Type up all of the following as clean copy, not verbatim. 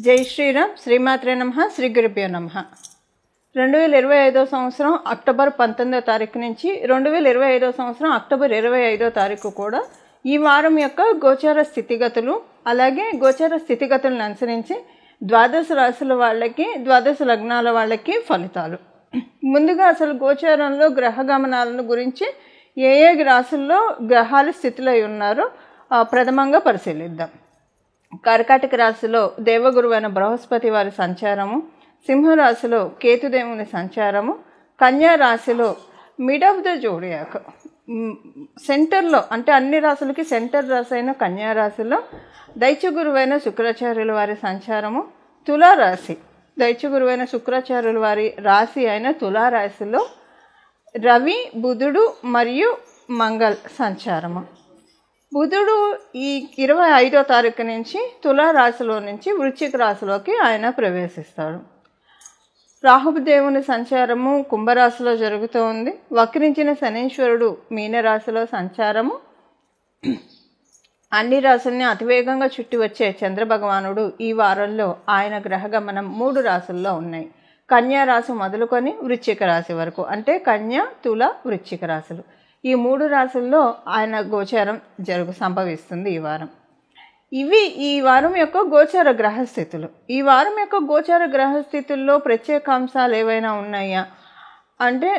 జై శ్రీరామ్. శ్రీమాత్రే నమః. శ్రీ గురుభ్యో నమః. 2025 సంవత్సరం అక్టోబర్ 19వ తారీఖు నుంచి 2025 సంవత్సరం అక్టోబర్ 25వ తారీఖు కూడా ఈ వారం యొక్క గోచార స్థితిగతులు, అలాగే గోచార స్థితిగతులను అనుసరించి ద్వాదశ రాశుల వాళ్ళకి, ద్వాదశ లగ్నాల వాళ్ళకి ఫలితాలు. ముందుగా అసలు గోచారంలో గ్రహ గమనాలను గురించి ఏ ఏ రాశుల్లో గ్రహాలు స్థితిలో ఉన్నారో ప్రథమంగా పరిశీలిద్దాం. కర్కాటక రాశిలో దేవగురువైన బృహస్పతి వారి సంచారము, సింహరాశిలో కేతుదేవుని సంచారము, కన్యా రాశిలో మిడ్ ఆఫ్ ద జోడియాక్ సెంటర్లో, అంటే అన్ని రాశులకి సెంటర్ రాశి అయిన కన్యా రాశిలో దైత్యగురువైన శుక్రాచార్యుల వారి సంచారము, తులారాశి దైత్యగురువైన శుక్రాచార్యుల వారి రాశి అయిన తులారాశిలో రవి, బుధుడు మరియు మంగళ్ సంచారము. బుధుడు ఈ 25వ తారీఖు నుంచి తులారాశిలో నుంచి వృశ్చిక రాశిలోకి ఆయన ప్రవేశిస్తాడు. రాహుదేవుని సంచారము కుంభరాశిలో జరుగుతూ ఉంది. వక్రించిన శనీశ్వరుడు మీనరాశిలో సంచారము. అన్ని రాశుల్ని అతివేగంగా చుట్టి వచ్చే చంద్రభగవానుడు ఈ వారంలో ఆయన గ్రహగమనం 3 రాశుల్లో ఉన్నాయి. కన్యా రాశి మొదలుకొని వృశ్చిక రాశి వరకు, అంటే కన్యా, తుల, వృశ్చిక రాశులు, ఈ 3 రాశుల్లో ఆయన గోచారం సంభవిస్తుంది ఈ వారం. ఇవి ఈ వారం యొక్క గోచార గ్రహస్థితులు. ఈ వారం యొక్క గోచార గ్రహస్థితుల్లో ప్రత్యేక అంశాలు ఏవైనా ఉన్నాయా అంటే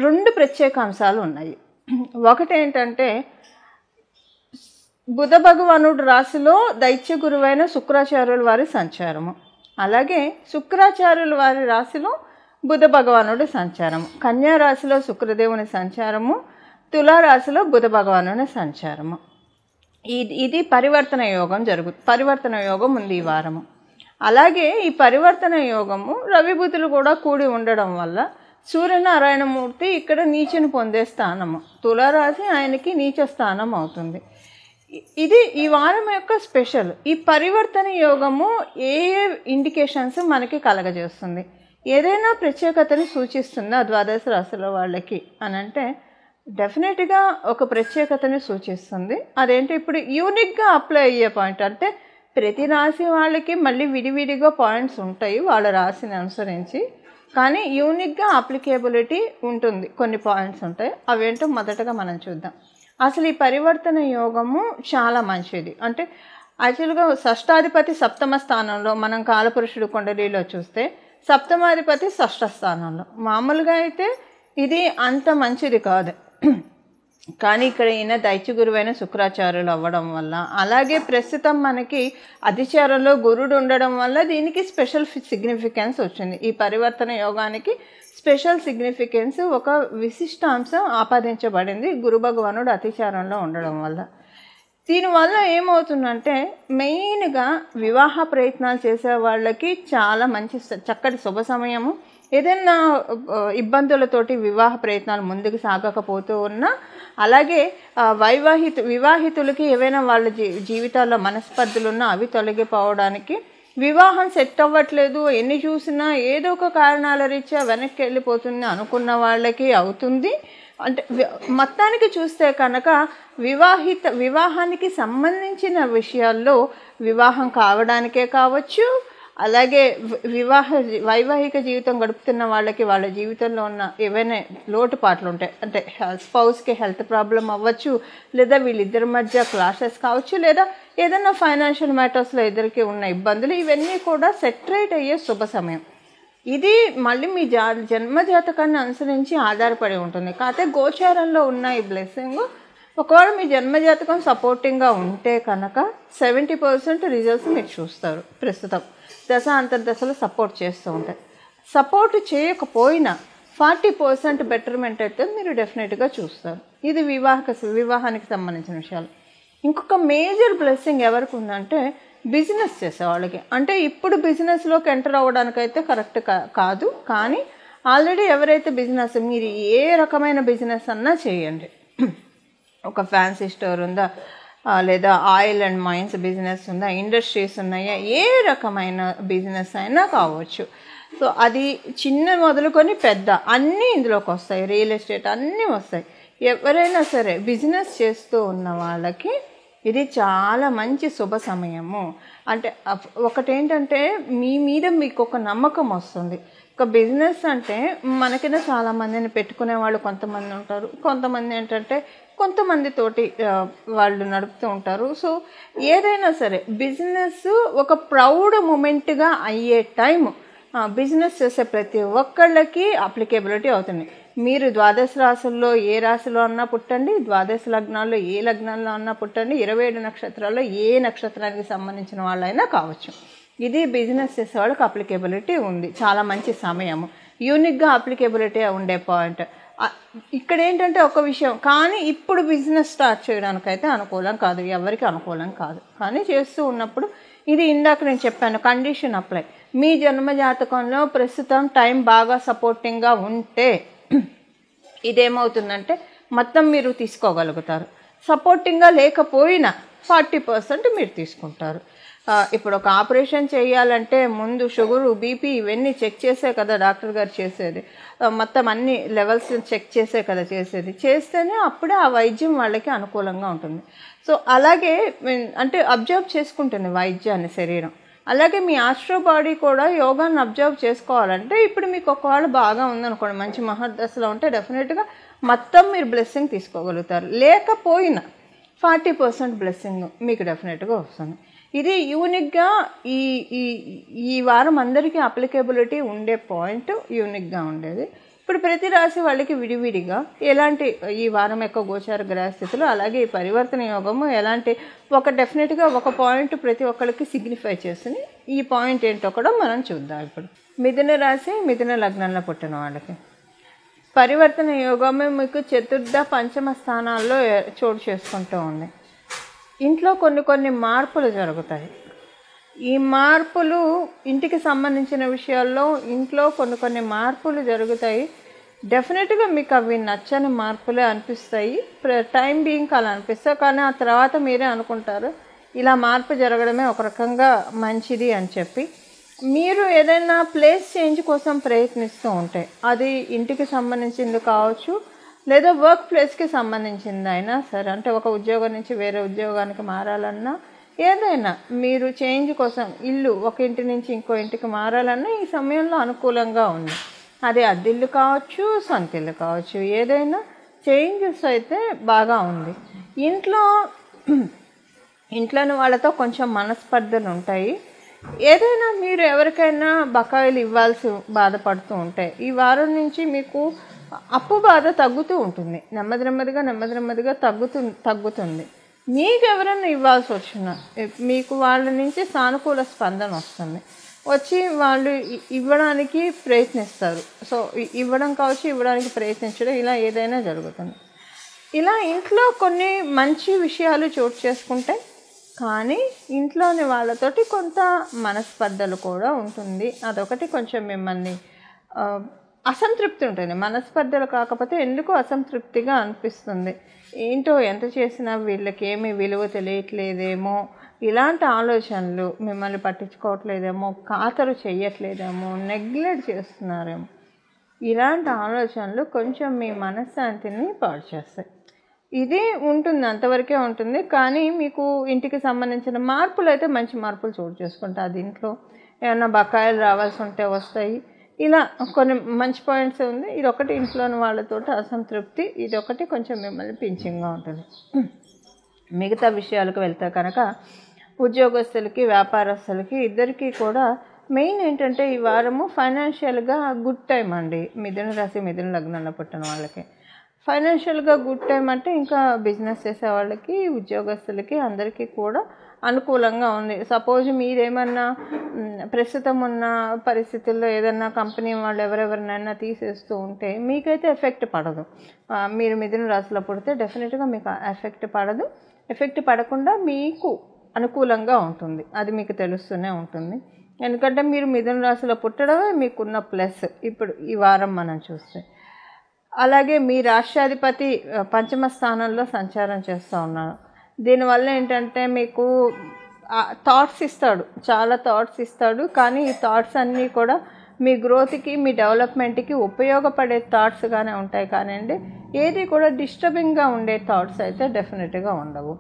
2 ప్రత్యేక అంశాలు ఉన్నాయి. ఒకటి ఏంటంటే బుధ భగవానుడు రాశిలో దైత్య గురువైన శుక్రాచార్యుల వారి సంచారము, అలాగే శుక్రాచార్యుల వారి రాశిలో బుధ భగవానుడి సంచారము. కన్యా రాశిలో శుక్రదేవుని సంచారము, తులారాశిలో బుధ భగవానుని సంచారము. ఇది పరివర్తన యోగం పరివర్తన యోగం ఉంది ఈ వారము. అలాగే ఈ పరివర్తన యోగము రవి బుధులు కూడా కూడి ఉండడం వల్ల సూర్యనారాయణమూర్తి ఇక్కడ నీచను పొందే స్థానము, తులారాశి ఆయనకి నీచ స్థానం అవుతుంది. ఇది ఈ వారం యొక్క స్పెషల్. ఈ పరివర్తన యోగము ఏ ఇండికేషన్స్ మనకి కలగజేస్తుంది, ఏదైనా ప్రత్యేకతని సూచిస్తుందా ద్వాదశ రాశుల వాళ్ళకి అని అంటే డెఫినెట్గా ఒక ప్రత్యేకతని సూచిస్తుంది. అదేంటి, ఇప్పుడు యూనిక్గా అప్లై అయ్యే పాయింట్, అంటే ప్రతి రాశి వాళ్ళకి మళ్ళీ విడివిడిగా పాయింట్స్ ఉంటాయి వాళ్ళ రాశిని అనుసరించి, కానీ యూనిక్గా అప్లికేబిలిటీ ఉంటుంది, కొన్ని పాయింట్స్ ఉంటాయి. అవేంటో మొదటగా మనం చూద్దాం. అసలు ఈ పరివర్తన యోగము చాలా మంచిది. అంటే యాక్చువల్గా షష్టాధిపతి సప్తమ స్థానంలో, మనం కాలపురుషుడు కుండలిలో చూస్తే సప్తమాధిపతి షష్ఠ స్థానంలో. మామూలుగా అయితే ఇది అంత మంచిది కాదు, కానీ ఇక్కడ ఈయన దైత్య గురువైన శుక్రాచార్యులు అవ్వడం వల్ల, అలాగే ప్రస్తుతం మనకి అధిచారంలో గురుడు ఉండడం వల్ల దీనికి స్పెషల్ సిగ్నిఫికెన్స్ వచ్చింది. ఈ పరివర్తన యోగానికి స్పెషల్ సిగ్నిఫికెన్స్, ఒక విశిష్టాంశం ఆపాదించబడింది గురు భగవానుడు అతిచారంలో ఉండడం వల్ల. దీనివల్ల ఏమవుతుందంటే మెయిన్గా వివాహ ప్రయత్నాలు చేసే వాళ్ళకి చాలా మంచి చక్కటి శుభ సమయము. ఏదైనా ఇబ్బందులతోటి వివాహ ప్రయత్నాలు ముందుకు సాగకపోతూ ఉన్నా, అలాగే వివాహితులకి ఏవైనా వాళ్ళ జీవితాల్లో మనస్పర్ధలు ఉన్నా అవి తొలగిపోవడానికి, వివాహం సెట్ అవ్వట్లేదు, ఎన్ని చూసినా ఏదో ఒక కారణాల రీత్యా వెనక్కి వెళ్ళిపోతుంది అనుకున్న వాళ్ళకి అవుతుంది. అంటే మొత్తానికి చూస్తే కనుక వివాహానికి సంబంధించిన విషయాల్లో వివాహం కావడానికే కావచ్చు, అలాగే వైవాహిక జీవితం గడుపుతున్న వాళ్ళకి వాళ్ళ జీవితంలో ఉన్న ఏవైనా లోటుపాట్లు ఉంటాయి, అంటే స్పౌస్కి హెల్త్ ప్రాబ్లం అవ్వచ్చు, లేదా వీళ్ళిద్దరి మధ్య క్లాషెస్ కావచ్చు, లేదా ఏదైనా ఫైనాన్షియల్ మ్యాటర్స్లో ఇద్దరికి ఉన్న ఇబ్బందులు, ఇవన్నీ కూడా సెటరేట్ అయ్యే శుభ సమయం. ఇది మళ్ళీ మీ జన్మజాతకాన్ని అనుసరించి ఆధారపడి ఉంటుంది. కాకపోతే గోచారంలో ఉన్న ఈ బ్లెస్సింగ్, ఒకవేళ మీ జన్మజాతకం సపోర్టింగ్గా ఉంటే కనుక 70% రిజల్ట్స్ మీరు చూస్తారు. ప్రస్తుతం దశ అంతర్దశలు సపోర్ట్ చేస్తూ ఉంటాయి. సపోర్ట్ చేయకపోయినా 40% బెటర్మెంట్ అయితే మీరు డెఫినెట్గా చూస్తారు. ఇది వివాహానికి సంబంధించిన విషయాలు. ఇంకొక మేజర్ బ్లెస్సింగ్ ఎవరికి ఉందంటే బిజినెస్ చేసే వాళ్ళకి. అంటే ఇప్పుడు బిజినెస్లోకి ఎంటర్ అవ్వడానికైతే కరెక్ట్ కాదు, కానీ ఆల్రెడీ ఎవరైతే బిజినెస్, మీరు ఏ రకమైన బిజినెస్ అన్నా చేయండి, ఒక ఫ్యాన్సీ స్టోర్ ఉందా, లేదా ఆయిల్ అండ్ మైన్స్ బిజినెస్ ఉందా, ఇండస్ట్రీస్ ఉన్నాయా, ఏ రకమైన బిజినెస్ అయినా కావచ్చు. సో అది చిన్న మొదలుకొని పెద్ద అన్నీ ఇందులోకి వస్తాయి, రియల్ ఎస్టేట్ అన్నీ వస్తాయి. ఎవరైనా సరే బిజినెస్ చేస్తూ ఉన్న వాళ్ళకి ఇది చాలా మంచి శుభ సమయము. అంటే ఒకటేంటంటే మీ మీద మీకు ఒక నమ్మకం వస్తుంది. ఒక బిజినెస్ అంటే మనకింద చాలామందిని పెట్టుకునే వాళ్ళు కొంతమంది ఉంటారు, కొంతమంది ఏంటంటే కొంతమందితోటి వాళ్ళు నడుపుతూ ఉంటారు. సో ఏదైనా సరే బిజినెస్ ఒక ప్రౌడ్ మూమెంట్గా అయ్యే టైం బిజినెస్ చేసే ప్రతి ఒక్కళ్ళకి అప్లికేబిలిటీ అవుతుంది. మీరు ద్వాదశ రాశుల్లో ఏ రాశిలో అన్నా పుట్టండి, ద్వాదశ లగ్నాల్లో ఏ లగ్నాల్లో అన్నా పుట్టండి, 27 నక్షత్రాల్లో ఏ నక్షత్రానికి సంబంధించిన వాళ్ళైనా కావచ్చు. ఇది బిజినెస్ చేసే వాళ్ళకి అప్లికేబిలిటీ ఉంది. చాలా మంచి సమయము, యూనిక్గా అప్లికేబిలిటీ ఉండే పాయింట్. ఇక్కడ ఏంటంటే ఒక విషయం, కానీ ఇప్పుడు బిజినెస్ స్టార్ట్ చేయడానికైతే అనుకూలం కాదు, ఎవరికి అనుకూలం కాదు. కానీ చేస్తూ ఉన్నప్పుడు ఇది ఇందాక నేను చెప్పాను, కండిషన్ అప్లై. మీ జన్మ జాతకంలో ప్రస్తుతం టైం బాగా సపోర్టింగ్గా ఉంటే ఇదేమవుతుందంటే మొత్తం మీరు తీసుకోగలుగుతారు. సపోర్టింగ్గా లేకపోయినా 40% మీరు తీసుకుంటారు. ఇప్పుడు ఒక ఆపరేషన్ చేయాలంటే ముందు షుగరు, బీపీ ఇవన్నీ చెక్ చేసే కదా డాక్టర్ గారు చేసేది. మొత్తం అన్ని లెవెల్స్ చెక్ చేసే కదా చేస్తేనే అప్పుడే ఆ వైద్యం వాళ్ళకి అనుకూలంగా ఉంటుంది. సో అలాగే అంటే అబ్జర్వ్ చేసుకుంటుంది వైద్యాన్ని శరీరం. అలాగే మీ ఆస్ట్రో బాడీ కూడా యోగాన్ని అబ్జర్వ్ చేసుకోవాలంటే ఇప్పుడు మీకు ఒకవేళ బాగా ఉందనుకోండి, మంచి మహర్దశలో ఉంటే డెఫినెట్గా మొత్తం మీరు బ్లెస్సింగ్ తీసుకోగలుగుతారు. లేకపోయినా 40% బ్లెస్సింగ్ మీకు డెఫినెట్గా వస్తుంది. ఇది యూనిక్గా ఈ వారం అందరికీ అప్లికేబిలిటీ ఉండే పాయింట్, యూనిక్గా ఉండేది. ఇప్పుడు ప్రతి రాశి వాళ్ళకి విడివిడిగా ఎలాంటి ఈ వారం యొక్క గోచార గ్రహస్థితులు, అలాగే ఈ పరివర్తన యోగము ఎలాంటి డెఫినెట్గా ఒక పాయింట్ ప్రతి ఒక్కరికి సిగ్నిఫై చేస్తుంది. ఈ పాయింట్ ఏంటో కూడా మనం చూద్దాం. ఇప్పుడు మిథున రాశి, మిథున లగ్నంలో పుట్టిన వాళ్ళకి పరివర్తన యోగమే మీకు చతుర్థ, పంచమ స్థానాల్లో చోటు చేసుకుంటూ ఉంది. ఇంట్లో కొన్ని మార్పులు జరుగుతాయి. ఈ మార్పులు ఇంటికి సంబంధించిన విషయాల్లో ఇంట్లో కొన్ని మార్పులు జరుగుతాయి. డెఫినెట్గా మీకు అవి నచ్చని మార్పులే అనిపిస్తాయి, టైం బీయింగ్ అలా అనిపిస్తాయి. కానీ ఆ తర్వాత మీరే అనుకుంటారు ఇలా మార్పు జరగడమే ఒక రకంగా మంచిది అని చెప్పి. మీరు ఏదైనా ప్లేస్ చేంజ్ కోసం ప్రయత్నిస్తూ ఉంటే అది ఇంటికి సంబంధించింది కావచ్చు, లేదా వర్క్ ప్లేస్కి సంబంధించింది అయినా సరే, అంటే ఒక ఉద్యోగం నుంచి వేరే ఉద్యోగానికి మారాలన్నా, ఏదైనా మీరు చేంజ్ కోసం ఇల్లు ఒక ఇంటి నుంచి ఇంకో ఇంటికి మారాలన్నా ఈ సమయంలో అనుకూలంగా ఉంది. అది అద్దిల్లు కావచ్చు, సొంత ఇల్లు కావచ్చు, ఏదైనా చేంజెస్ అయితే బాగా ఉంది. ఇంట్లోని వాళ్ళతో కొంచెం మనస్పర్ధలు ఉంటాయి. ఏదైనా మీరు ఎవరికైనా బకాయిలు ఇవ్వాల్సి బాధపడుతూ ఉంటే ఈ వారం నుంచి మీకు అప్పు బాధ తగ్గుతూ ఉంటుంది. నెమ్మదిగా తగ్గుతుంది. మీకు ఎవరైనా ఇవ్వాల్సి వచ్చినా మీకు వాళ్ళ నుంచి సానుకూల స్పందన వస్తుంది, వచ్చి వాళ్ళు ఇవ్వడానికి ప్రయత్నిస్తారు. సో ఇవ్వడం కావచ్చు, ఇవ్వడానికి ప్రయత్నించడం, ఇలా ఏదైనా జరుగుతుంది. ఇలా ఇంట్లో కొన్ని మంచి విషయాలు చోటు చేసుకుంటే, కానీ ఇంట్లోని వాళ్ళతోటి కొంత మనస్పర్ధలు కూడా ఉంటుంది. అదొకటి కొంచెం మిమ్మల్ని అసంతృప్తి ఉంటుంది. మనస్పర్ధలు కాకపోతే ఎందుకో అసంతృప్తిగా అనిపిస్తుంది. ఏంటో ఎంత చేసినా వీళ్ళకి ఏమీ విలువ తెలియట్లేదేమో, ఇలాంటి ఆలోచనలు, మిమ్మల్ని పట్టించుకోవట్లేదేమో, ఖాతరు చేయట్లేదేమో, నెగ్లెక్ట్ చేస్తున్నారేమో, ఇలాంటి ఆలోచనలు కొంచెం మీ మనశ్శాంతిని పాడు చేస్తాయి. ఇది ఉంటుంది, అంతవరకే ఉంటుంది. కానీ మీకు ఇంటికి సంబంధించిన మార్పులు అయితే మంచి మార్పులు చోటు చేసుకుంటారు. అది ఇంట్లో ఏమైనా బకాయిలు రావాల్సి ఉంటే వస్తాయి. ఇలా కొన్ని మంచి పాయింట్స్ ఉంది. ఇదొకటి ఇంట్లోని వాళ్ళతో అసంతృప్తి, ఇదొకటి కొంచెం మిమ్మల్ని పింఛింగ్గా ఉంటుంది. మిగతా విషయాలకు వెళ్తే కనుక ఉద్యోగస్తులకి, వ్యాపారస్తులకి ఇద్దరికీ కూడా మెయిన్ ఏంటంటే ఈ వారము ఫైనాన్షియల్గా గుడ్ టైం అండి. మిథున రాశి, మిథున లగ్నంలో పుట్టిన వాళ్ళకి ఫైనాన్షియల్గా గుడ్ టైం అంటే ఇంకా బిజినెస్ చేసే వాళ్ళకి, ఉద్యోగస్తులకి అందరికీ కూడా అనుకూలంగా ఉంది. సపోజ్ మీరేమన్నా ప్రస్తుతం ఉన్న పరిస్థితుల్లో ఏదన్నా కంపెనీ వాళ్ళు ఎవరెవరినైనా తీసేస్తూ ఉంటే మీకైతే ఎఫెక్ట్ పడదు. మీరు మిథున రాశిలో పుడితే డెఫినెట్గా మీకు ఎఫెక్ట్ పడదు. ఎఫెక్ట్ పడకుండా మీకు అనుకూలంగా ఉంటుంది, అది మీకు తెలుస్తూనే ఉంటుంది. ఎందుకంటే మీరు మిథున రాశిలో పుట్టడమే మీకున్న ప్లస్ ఇప్పుడు ఈ వారం మనం చూస్తే. అలాగే మీ రాష్ట్రాధిపతి పంచమ స్థానంలో సంచారం చేస్తూ ఉన్నారు. దీనివల్ల ఏంటంటే మీకు థాట్స్ ఇస్తాడు, చాలా థాట్స్ ఇస్తాడు. కానీ ఈ థాట్స్ అన్నీ కూడా మీ గ్రోత్కి, మీ డెవలప్మెంట్కి ఉపయోగపడే థాట్స్గానే ఉంటాయి. కానివ్వండి, ఏది కూడా డిస్టర్బింగ్గా ఉండే థాట్స్ అయితే డెఫినెట్గా ఉండవు.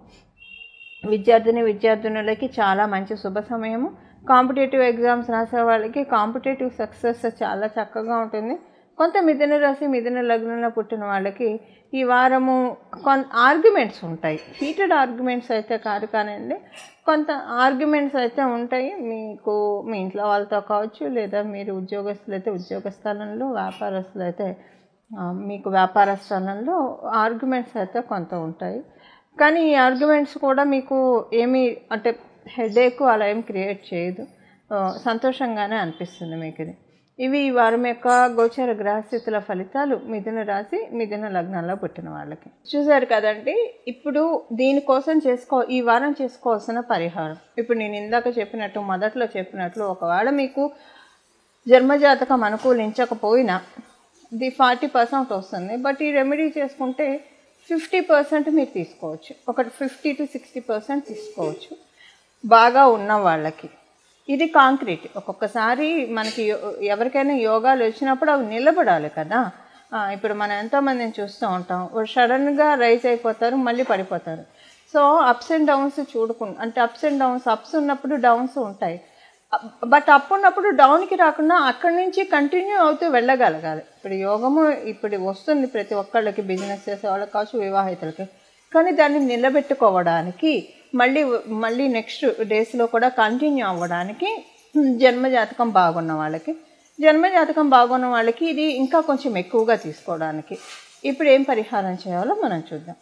విద్యార్థినులకి చాలా మంచి శుభ సమయము. కాంపిటేటివ్ ఎగ్జామ్స్ రాసే వాళ్ళకి కాంపిటేటివ్ సక్సెస్ చాలా చక్కగా ఉంటుంది. కొంత మిథున రాశి మిథున లగ్నంలో పుట్టిన వాళ్ళకి ఈ వారము ఆర్గ్యుమెంట్స్ ఉంటాయి. హీటెడ్ ఆర్గ్యుమెంట్స్ అయితే కాదు కానివ్వండి, కొంత ఆర్గ్యుమెంట్స్ అయితే ఉంటాయి. మీకు మీ ఇంట్లో వాళ్ళతో కావచ్చు, లేదా మీరు ఉద్యోగస్తులు అయితే ఉద్యోగ స్థలంలో, వ్యాపారస్తులు అయితే మీకు వ్యాపార స్థలంలో ఆర్గ్యుమెంట్స్ అయితే కొంత ఉంటాయి. కానీ ఈ ఆర్గ్యుమెంట్స్ కూడా మీకు ఏమీ అంటే హెడేక్ అలా ఏం క్రియేట్ చేయదు, సంతోషంగానే అనిపిస్తుంది మీకు ఇది. ఇవి ఈ వారం యొక్క గోచర గ్రహస్థితుల ఫలితాలు మిథున రాశి మిథున లగ్నాల్లో పుట్టిన వాళ్ళకి. చూసారు కదండి. ఇప్పుడు దీనికోసం ఈ వారం చేసుకోవాల్సిన పరిహారం ఇప్పుడు నేను ఇందాక చెప్పినట్టు, మొదట్లో చెప్పినట్లు, ఒకవేళ మీకు జన్మజాతకం అనుకూలించకపోయినా ఇది 40% వస్తుంది. బట్ ఈ రెమెడీ చేసుకుంటే 50% మీరు తీసుకోవచ్చు. ఒక 50 to 60% తీసుకోవచ్చు బాగా ఉన్న వాళ్ళకి. ఇది కాంక్రీట్. ఒక్కొక్కసారి మనకి ఎవరికైనా యోగాలు వచ్చినప్పుడు అవి నిలబడాలి కదా. ఇప్పుడు మనం ఎంతోమందిని చూస్తూ ఉంటాం, సడన్గా రైజ్ అయిపోతారు, మళ్ళీ పడిపోతారు. సో అప్స్ అండ్ డౌన్స్ చూడకుండా, అంటే అప్స్ అండ్ డౌన్స్, అప్స్ ఉన్నప్పుడు డౌన్స్ ఉంటాయి. బట్ అప్ ఉన్నప్పుడు డౌన్కి రాకుండా అక్కడి నుంచి కంటిన్యూ అవుతూ వెళ్ళగలగాలి. ఇప్పుడు యోగము ఇప్పుడు వస్తుంది ప్రతి ఒక్కళ్ళకి, బిజినెస్ చేసే వాళ్ళకి కావచ్చు, వివాహితులకి. కానీ దాన్ని నిలబెట్టుకోవడానికి మళ్ళీ నెక్స్ట్ డేస్లో కూడా కంటిన్యూ అవ్వడానికి జన్మజాతకం బాగున్న వాళ్ళకి ఇది ఇంకా కొంచెం ఎక్కువగా తీసుకోవడానికి ఇప్పుడు ఏం పరిహారం చేయాలో మనం చూద్దాం.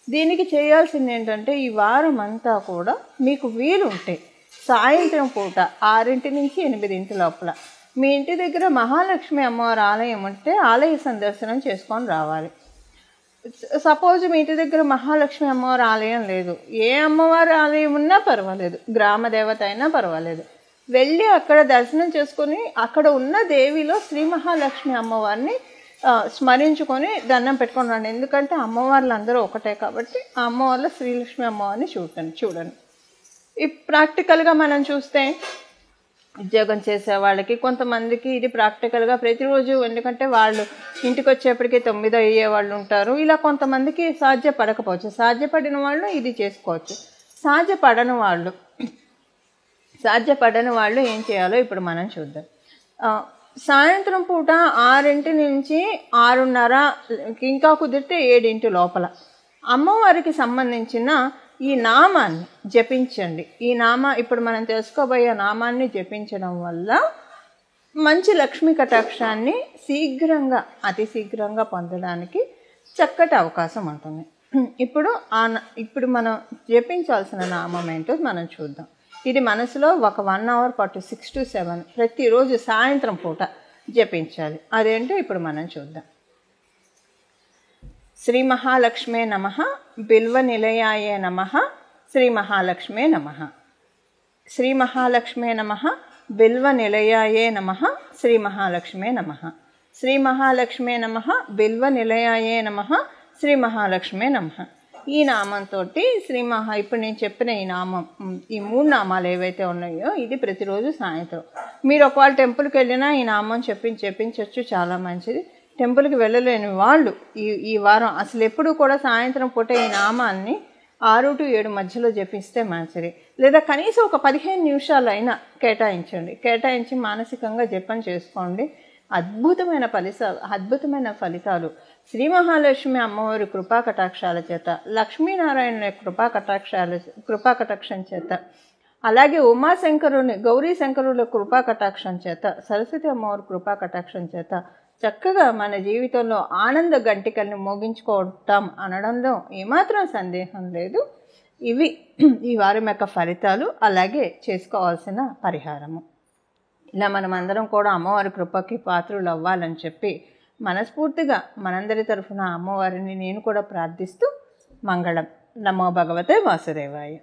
దీనికి చేయాల్సింది ఏంటంటే, ఈ వారం అంతా కూడా మీకు వీలుంటే సాయంత్రం పూట 6 నుంచి 8 లోపల మీ ఇంటి దగ్గర మహాలక్ష్మి అమ్మవారి ఆలయం ఉంటే ఆలయ సందర్శనం చేసుకొని రావాలి. సపోజ్ మీ ఇంటి దగ్గర మహాలక్ష్మి అమ్మవారి ఆలయం లేదు, ఏ అమ్మవారి ఆలయం ఉన్నా పర్వాలేదు, గ్రామ దేవత అయినా పర్వాలేదు, వెళ్ళి అక్కడ దర్శనం చేసుకొని అక్కడ ఉన్న దేవిలో శ్రీ మహాలక్ష్మి అమ్మవారిని స్మరించుకొని దండం పెట్టుకొని రండి. ఎందుకంటే అమ్మవార్లు అందరూ ఒకటే కాబట్టి ఆ అమ్మవార్లో శ్రీలక్ష్మి అమ్మవారిని చూడండి. ఈ ప్రాక్టికల్గా మనం చూస్తే ఉద్యోగం చేసే వాళ్ళకి కొంతమందికి ఇది ప్రాక్టికల్గా ప్రతిరోజు, ఎందుకంటే వాళ్ళు ఇంటికి వచ్చేప్పటికీ 9 అయ్యే వాళ్ళు ఉంటారు. ఇలా కొంతమందికి సాధ్యపడకపోవచ్చు. సాధ్యపడిన వాళ్ళు ఇది చేసుకోవచ్చు. సాధ్యపడని వాళ్ళు ఏం చేయాలో ఇప్పుడు మనం చూద్దాం. సాయంత్రం పూట 6 నుంచి 6:30, ఇంకా కుదిరితే 7 లోపల అమ్మవారికి సంబంధించిన ఈ నామాన్ని జపించండి. ఇప్పుడు మనం తెలుసుకోబోయే నామాన్ని జపించడం వల్ల మంచి లక్ష్మీ కటాక్షాన్ని అతి శీఘ్రంగా పొందడానికి చక్కటి అవకాశం ఉంటుంది. ఇప్పుడు మనం జపించాల్సిన నామం ఏంటో మనం చూద్దాం. ఇది మనసులో ఒక 1 hour పాటు 6 to 7 ప్రతిరోజు సాయంత్రం పూట జపించాలి. అదేంటో ఇప్పుడు మనం చూద్దాం. శ్రీ మహాలక్ష్మే నమః, బిల్వ నిలయాయే నమః, శ్రీ మహాలక్ష్మే నమః. శ్రీ మహాలక్ష్మే నమః, బిల్వ నిలయాయే నమః, శ్రీ మహాలక్ష్మే నమః. శ్రీ మహాలక్ష్మే నమః, బిల్వ నిలయాయే నమః, శ్రీ మహాలక్ష్మే నమః. ఈ నామంతో ఇప్పుడు నేను చెప్పిన ఈ 3 నామాలు ఏవైతే ఉన్నాయో ఇది ప్రతిరోజు సాయంత్రం మీరు ఒకవేళ టెంపుల్కి వెళ్ళినా ఈ నామం చెప్పించవచ్చు, చాలా మంచిది. టెంపుల్కి వెళ్ళలేని వాళ్ళు ఈ వారం అసలు ఎప్పుడు కూడా సాయంత్రం పూట ఈ నామాన్ని 6 to 7 మధ్యలో జపిస్తే మంచిది. లేదా కనీసం ఒక 15 నిమిషాలైనా కేటాయించి మానసికంగా జపం చేసుకోండి. అద్భుతమైన ఫలితాలు శ్రీ మహాలక్ష్మి అమ్మవారి కృపా కటాక్షాల చేత, లక్ష్మీనారాయణ కృపా కటాక్షం చేత, అలాగే ఉమాశంకరుని గౌరీ శంకరుల కృపా కటాక్షం చేత, సరస్వతి అమ్మవారి కృపా కటాక్షం చేత చక్కగా మన జీవితంలో ఆనంద గంటికల్ని మోగించుకోవటం అనడంలో ఏమాత్రం సందేహం లేదు. ఇవి ఈ వారం యొక్క ఫలితాలు, అలాగే చేసుకోవాల్సిన పరిహారము. ఇలా మనమందరం కూడా అమ్మవారి కృపకి పాత్రులు అవ్వాలని చెప్పి మనస్ఫూర్తిగా మనందరి తరఫున అమ్మవారిని నేను కూడా ప్రార్థిస్తూ మంగళం. నమో భగవతే వాసుదేవాయ.